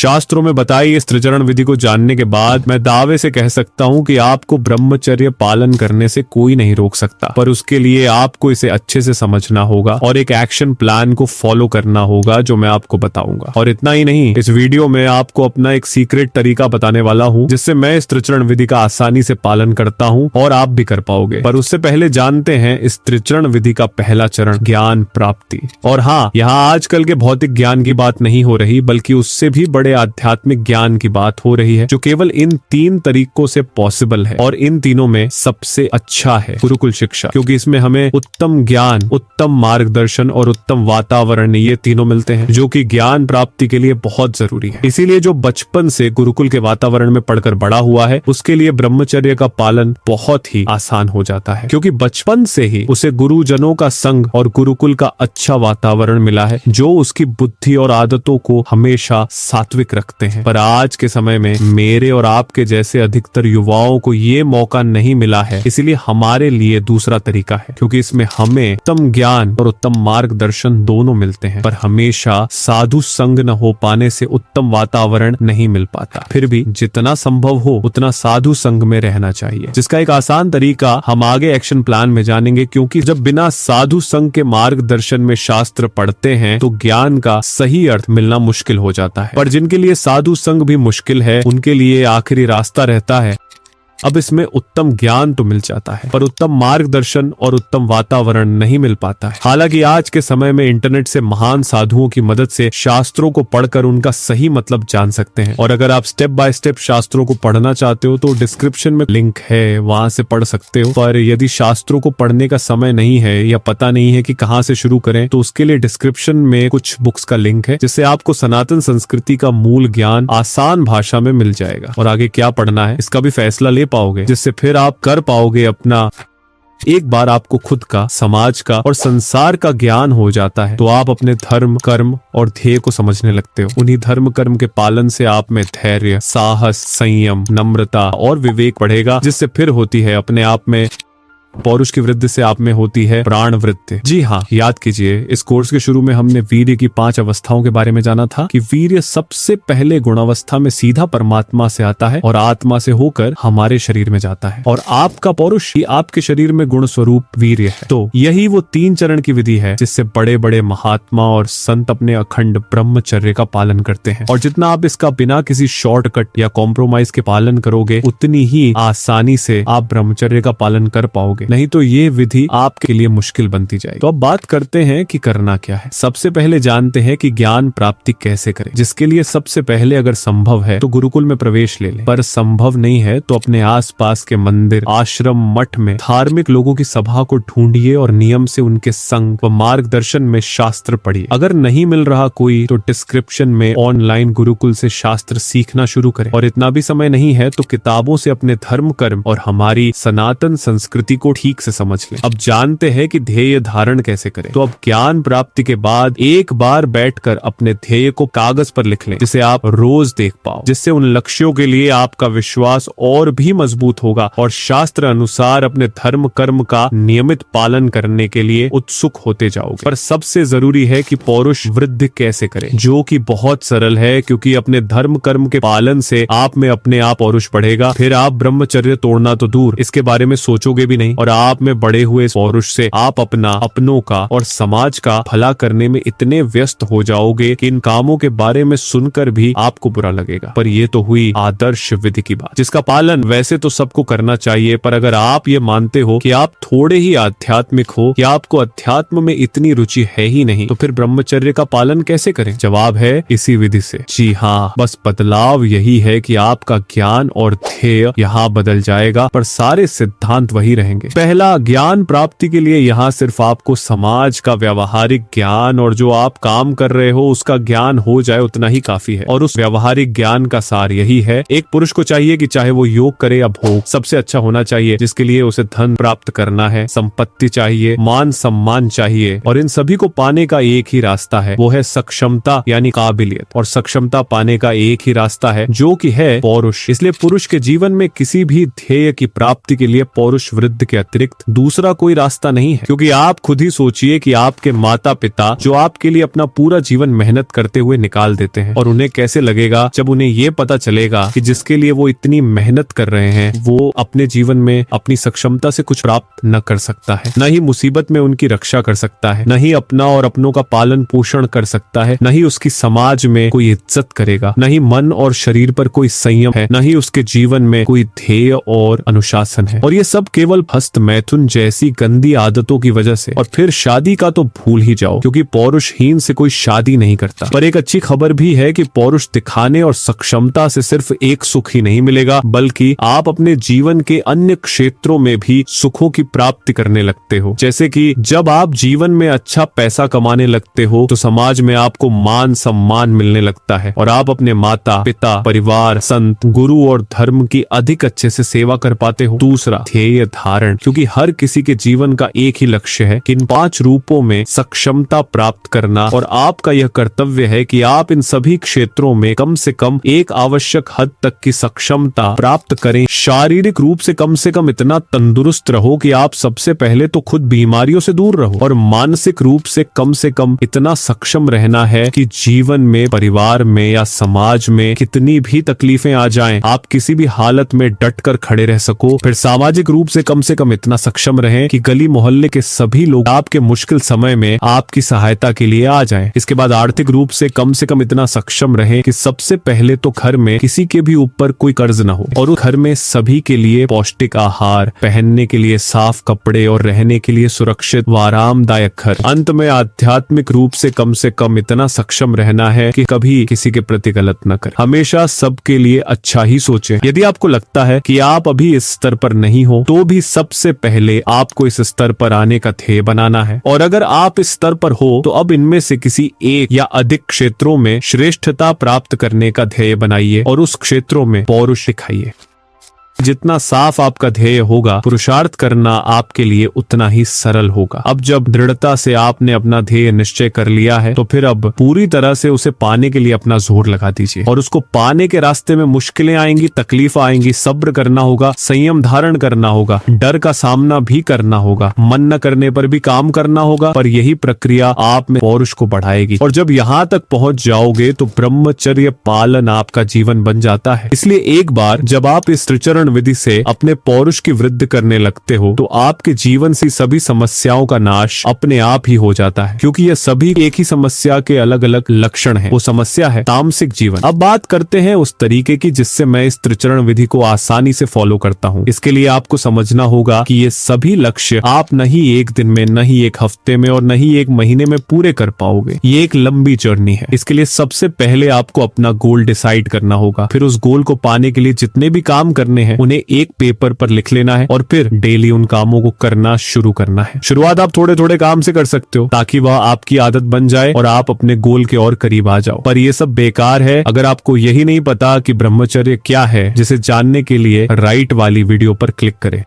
शास्त्रों में बताई इस त्रिचरण विधि को जानने के बाद मैं दावे से कह सकता हूँ कि आपको ब्रह्मचर्य पालन करने से कोई नहीं रोक सकता, पर उसके लिए आपको इसे अच्छे से समझना होगा और एक एक्शन प्लान को फॉलो करना होगा जो मैं आपको बताऊंगा। और इतना ही नहीं, इस वीडियो में आपको अपना एक सीक्रेट तरीका बताने वाला हूँ जिससे मैं इस त्रिचरण विधि का आसानी से पालन करता हूँ और आप भी कर पाओगे। पर उससे पहले जानते हैं इस त्रिचरण विधि का पहला चरण, ज्ञान प्राप्ति। और हाँ, यहाँ आजकल के भौतिक ज्ञान की बात नहीं हो रही, बल्कि उससे भी बड़े आध्यात्मिक ज्ञान की बात हो रही है जो केवल इन 3 तरीकों से पॉसिबल है। और इन तीनों में सबसे अच्छा है गुरुकुल शिक्षा, क्योंकि इसमें हमें उत्तम ज्ञान, उत्तम मार्गदर्शन और उत्तम वातावरण, ये तीनों मिलते हैं जो कि ज्ञान प्राप्ति के लिए बहुत जरूरी है। इसीलिए जो बचपन से गुरुकुल के वातावरण में पढ़कर बड़ा हुआ है उसके लिए ब्रह्मचर्य का पालन बहुत ही आसान हो जाता है, क्योंकि बचपन से ही उसे गुरुजनों का संग और गुरुकुल का अच्छा वातावरण मिला है जो उसकी बुद्धि और आदतों को हमेशा सात्विक रखते हैं। पर आज के समय में मेरे और आपके जैसे अधिकतर युवाओं को ये मौका नहीं मिला है, इसीलिए हमारे लिए दूसरा तरीका है, क्योंकि इसमें हमें उत्तम ज्ञान और उत्तम मार्गदर्शन दोनों मिलते हैं, पर हमेशा साधु संग न हो पाने से उत्तम वातावरण नहीं मिल पाता। फिर भी जितना संभव हो उतना साधु संग में रहना चाहिए, जिसका एक आसान तरीका हम आगे एक्शन प्लान में जानेंगे। क्योंकि जब बिना साधु संग के मार्गदर्शन में शास्त्र पढ़ते हैं तो ज्ञान का सही अर्थ मिलना मुश्किल हो जाता है। पर जिनके लिए साधु संग भी मुश्किल है उनके लिए आखिरी रास्ता रहता है। अब इसमें उत्तम ज्ञान तो मिल जाता है, पर उत्तम मार्गदर्शन और उत्तम वातावरण नहीं मिल पाता है। हालांकि आज के समय में इंटरनेट से महान साधुओं की मदद से शास्त्रों को पढ़कर उनका सही मतलब जान सकते हैं। और अगर आप स्टेप बाय स्टेप शास्त्रों को पढ़ना चाहते हो तो डिस्क्रिप्शन में लिंक है, वहां से पढ़ सकते हो। पर यदि शास्त्रों को पढ़ने का समय नहीं है या पता नहीं है कि कहाँ से शुरू करें, तो उसके लिए डिस्क्रिप्शन में कुछ बुक्स का लिंक है जिससे आपको सनातन संस्कृति का मूल ज्ञान आसान भाषा में मिल जाएगा। और आगे क्या पढ़ना है इसका भी फैसला ले पाओगे, जिससे फिर आप कर पाओगे अपना। एक बार आपको खुद का, समाज का और संसार का ज्ञान हो जाता है तो आप अपने धर्म, कर्म और ध्येय को समझने लगते हो। उन्हीं धर्म कर्म के पालन से आप में धैर्य, साहस, संयम, नम्रता और विवेक बढ़ेगा, जिससे फिर होती है अपने आप में पौरुष की वृद्धि से आप में होती है प्राण वृद्धि। जी हाँ, याद कीजिए, इस कोर्स के शुरू में हमने वीर्य की 5 अवस्थाओं के बारे में जाना था कि वीर्य सबसे पहले गुणावस्था में सीधा परमात्मा से आता है और आत्मा से होकर हमारे शरीर में जाता है, और आपका पौरुष ही आपके शरीर में गुण स्वरूप वीर्य है। तो यही वो 3 चरण की विधि है जिससे बड़े बड़े महात्मा और संत अपने अखंड ब्रह्मचर्य का पालन करते हैं। और जितना आप इसका बिना किसी शॉर्टकट या कॉम्प्रोमाइज के पालन करोगे उतनी ही आसानी से आप ब्रह्मचर्य का पालन कर पाओगे, नहीं तो ये विधि आपके लिए मुश्किल बनती जाएगी। तो अब बात करते हैं कि करना क्या है। सबसे पहले जानते हैं कि ज्ञान प्राप्ति कैसे करें, जिसके लिए सबसे पहले अगर संभव है तो गुरुकुल में प्रवेश ले लें, पर संभव नहीं है तो अपने आसपास के मंदिर, आश्रम, मठ में धार्मिक लोगों की सभा को ढूंढिए और नियम से उनके संग व मार्गदर्शन में शास्त्र पढ़िए। अगर नहीं मिल रहा कोई तो डिस्क्रिप्शन में ऑनलाइन गुरुकुल से शास्त्र सीखना शुरू करें, और इतना भी समय नहीं है तो किताबों से अपने धर्म, कर्म और हमारी सनातन संस्कृति को ठीक से समझ लें। अब जानते हैं कि ध्येय धारण कैसे करें। तो अब ज्ञान प्राप्ति के बाद एक बार बैठकर अपने ध्येय को कागज पर लिख लें, जिसे आप रोज देख पाओ, जिससे उन लक्ष्यों के लिए आपका विश्वास और भी मजबूत होगा और शास्त्र अनुसार अपने धर्म कर्म का नियमित पालन करने के लिए उत्सुक होते जाओगे। पर सबसे जरूरी है कि पौरुष वृद्धि कैसे करें, जो कि बहुत सरल है, क्योंकि अपने धर्म कर्म के पालन से आप में अपने आप पौरुष बढ़ेगा। फिर आप ब्रह्मचर्य तोड़ना तो दूर, इसके बारे में सोचोगे भी नहीं, और आप में बड़े हुए पौरुष से आप अपना, अपनों का और समाज का भला करने में इतने व्यस्त हो जाओगे कि इन कामों के बारे में सुनकर भी आपको बुरा लगेगा। पर ये तो हुई आदर्श विधि की बात, जिसका पालन वैसे तो सबको करना चाहिए। पर अगर आप ये मानते हो कि आप थोड़े ही आध्यात्मिक हो या आपको अध्यात्म में इतनी रुचि है ही नहीं, तो फिर ब्रह्मचर्य का पालन कैसे करें? जवाब है इसी विधि से। जी हाँ, बस बदलाव यही है कि आपका ज्ञान और ध्येय यहाँ बदल जाएगा, पर सारे सिद्धांत वही रहेंगे। पहला, ज्ञान प्राप्ति के लिए यहाँ सिर्फ आपको समाज का व्यवहारिक ज्ञान और जो आप काम कर रहे हो उसका ज्ञान हो जाए उतना ही काफी है। और उस व्यवहारिक ज्ञान का सार यही है, एक पुरुष को चाहिए कि चाहे वो योग करे या भोग, सबसे अच्छा होना चाहिए, जिसके लिए उसे धन प्राप्त करना है, संपत्ति चाहिए, मान सम्मान चाहिए, और इन सभी को पाने का एक ही रास्ता है, वो है सक्षमता यानी काबिलियत। और सक्षमता पाने का एक ही रास्ता है जो कि है पौरुष। इसलिए पुरुष के जीवन में किसी भी ध्येय की प्राप्ति के लिए पौरुष वृद्धि के अतिरिक्त दूसरा कोई रास्ता नहीं है। क्योंकि आप खुद ही सोचिए कि आपके माता पिता जो आपके लिए अपना पूरा जीवन मेहनत करते हुए निकाल देते हैं, और उन्हें कैसे लगेगा जब उन्हें ये पता चलेगा कि जिसके लिए वो इतनी मेहनत कर रहे हैं वो अपने जीवन में अपनी सक्षमता से कुछ प्राप्त न कर सकता है, न ही मुसीबत में उनकी रक्षा कर सकता है, न ही अपना और अपनों का पालन पोषण कर सकता है, न ही उसकी समाज में कोई इज्जत करेगा, न ही मन और शरीर पर कोई संयम है, न ही उसके जीवन में कोई ध्येय और अनुशासन है। और ये सब केवल हस्त मैथुन जैसी गंदी आदतों की वजह से। और फिर शादी का तो भूल ही जाओ, क्योंकि पौरुषहीन से कोई शादी नहीं करता। पर एक अच्छी खबर भी है कि पौरुष दिखाने और सक्षमता से सिर्फ एक सुख ही नहीं मिलेगा, बल्कि आप अपने जीवन के अन्य क्षेत्रों में भी सुखों की प्राप्ति करने लगते हो। जैसे कि जब आप जीवन में अच्छा पैसा कमाने लगते हो तो समाज में आपको मान सम्मान मिलने लगता है, और आप अपने माता पिता, परिवार, संत, गुरु और धर्म की अधिक अच्छे से सेवा कर पाते हो। दूसरा, ध्येय धारण, क्योंकि हर किसी के जीवन का एक ही लक्ष्य है कि इन 5 रूपों में सक्षमता प्राप्त करना, और आपका यह कर्तव्य है कि आप इन सभी क्षेत्रों में कम से कम एक आवश्यक हद तक की सक्षमता प्राप्त करें। शारीरिक रूप से कम इतना तंदुरुस्त रहो कि आप सबसे पहले तो खुद बीमारियों से दूर रहो, और मानसिक रूप से कम इतना सक्षम रहना है कि जीवन में, परिवार में या समाज में कितनी भी तकलीफें आ जाएं, आप किसी भी हालत में डटकर खड़े रह सको। फिर सामाजिक रूप से कम इतना सक्षम रहें कि गली मोहल्ले के सभी लोग आपके मुश्किल समय में आपकी सहायता के लिए आ जाएं। इसके बाद आर्थिक रूप से कम इतना सक्षम रहे कि सबसे पहले तो घर में किसी के भी ऊपर कोई कर्ज न हो, और उस घर में सभी के लिए पौष्टिक आहार, पहनने के लिए साफ कपड़े और रहने के लिए सुरक्षित व आरामदायक घर। अंत में आध्यात्मिक रूप से कम इतना सक्षम रहना है कि कभी किसी के प्रति गलत न करें, हमेशा सबके लिए अच्छा ही सोचें। यदि आपको लगता है कि आप अभी इस स्तर पर नहीं हो, तो भी सबसे पहले आपको इस स्तर पर आने का ध्येय बनाना है। और अगर आप इस स्तर पर हो तो अब इनमें से किसी एक या अधिक क्षेत्रों में श्रेष्ठता प्राप्त करने का ध्येय बनाइए और उस क्षेत्रों में पौरुष दिखाइए। जितना साफ आपका ध्येय होगा, पुरुषार्थ करना आपके लिए उतना ही सरल होगा। अब जब दृढ़ता से आपने अपना ध्येय निश्चय कर लिया है, तो फिर अब पूरी तरह से उसे पाने के लिए अपना जोर लगा दीजिए। और उसको पाने के रास्ते में मुश्किलें आएंगी, तकलीफ आएंगी, सब्र करना होगा, संयम धारण करना होगा, डर का सामना भी करना होगा, मन न करने पर भी काम करना होगा। पर यही प्रक्रिया आप में पौरुष को बढ़ाएगी, और जब यहाँ तक पहुंच जाओगे तो ब्रह्मचर्य पालन आपका जीवन बन जाता है। इसलिए एक बार जब आप इस त्रिचरण विधि से अपने पौरुष की वृद्धि करने लगते हो, तो आपके जीवन से सभी समस्याओं का नाश अपने आप ही हो जाता है, क्योंकि ये सभी एक ही समस्या के अलग अलग लक्षण हैं। वो समस्या है तामसिक जीवन। अब बात करते हैं उस तरीके की जिससे मैं इस त्रिचरण विधि को आसानी से फॉलो करता हूँ। इसके लिए आपको समझना होगा कि ये सभी लक्ष्य आप नहीं एक दिन में, न ही एक हफ्ते में और न ही एक महीने में पूरे कर पाओगे। ये एक लंबी जर्नी है। इसके लिए सबसे पहले आपको अपना गोल डिसाइड करना होगा। फिर उस गोल को पाने के लिए जितने भी काम करने हैं उन्हें एक पेपर पर लिख लेना है, और फिर डेली उन कामों को करना शुरू करना है। शुरुआत आप थोड़े थोड़े काम से कर सकते हो, ताकि वह आपकी आदत बन जाए और आप अपने गोल के और करीब आ जाओ। पर ये सब बेकार है अगर आपको यही नहीं पता कि ब्रह्मचर्य क्या है, जिसे जानने के लिए राइट वाली वीडियो पर क्लिक करें।